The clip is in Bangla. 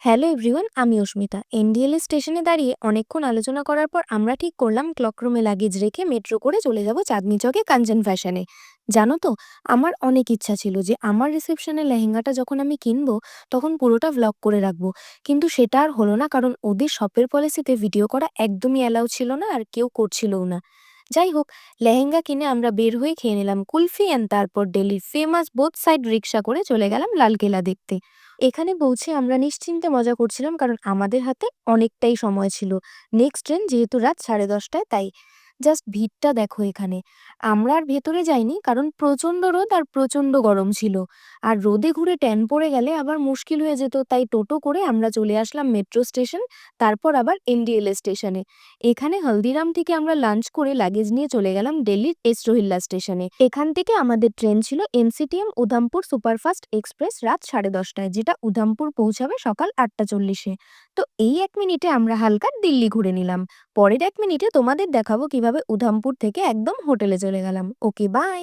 হ্যালো এভরিওয়ান, আমি অস্মিতা। এনডিএলএ স্টেশনে দাঁড়িয়ে অনেকক্ষণ আলোচনা করার পর আমরা ঠিক করলাম ক্লকরুমে লাগেজ রেখে মেট্রো করে চলে যাব চাঁদনি চকে কাঞ্চন ফ্যাশনে। জানো তো, আমার অনেক ইচ্ছা ছিল যে আমার রিসেপশনের লেহেঙ্গাটা যখন আমি কিনবো তখন পুরোটা ভ্লগ করে রাখবো, কিন্তু সেটা আর হলো না কারণ ওদের শপের পলিসিতে ভিডিও করা একদমই অ্যালাউ ছিল না আর কেউ করছিলও না। যাই হোক, লেহেঙ্গা কিনে আমরা বের হয়ে খেয়ে নিলাম কুলফি অ্যান্ড তারপর দিল্লির ফেমাস বোথ সাইড রিক্সা করে চলে গেলাম লালকেল্লা দেখতে। এখানে পৌঁছে আমরা নিশ্চিন্তে মজা করছিলাম কারণ আমাদের হাতে অনেকটাই সময় ছিল। নেক্সট ট্রেন যেহেতু রাত 10:30টায়, তাই জাস্ট ভিড়টা দেখো এখানে। আমরা আর ভেতরে যাইনি কারণ প্রচণ্ড রোদ আর প্রচণ্ড গরম ছিল। আর রোদে ঘুরে ট্যান পড়ে গেলে আবার মুশকিল হয়ে যেত, তাই টোটো করে আমরা চলে আসলাম মেট্রো স্টেশন, তারপর আবার এনডিএলএ স্টেশনে। এখানে হলদিরাম থেকে আমরা লাঞ্চ করে লাগেজ নিয়ে চলে গেলাম দিল্লির এস রোহিল্লা স্টেশনে। এখান থেকে আমাদের ট্রেন ছিল এনসিটিএম উধামপুর সুপারফাস্ট এক্সপ্রেস রাত 10:30টায়, যেটা উধামপুর পৌঁছাবে সকাল 8:40-এ। তো এই 1 মিনিটে আমরা হালকা দিল্লি ঘুরে নিলাম। পরের 1 মিনিটে তোমাদের দেখাবো কিভাবে উধামপুর থেকে একদম হোটেলে চলে গেলাম। ওকে, বাই।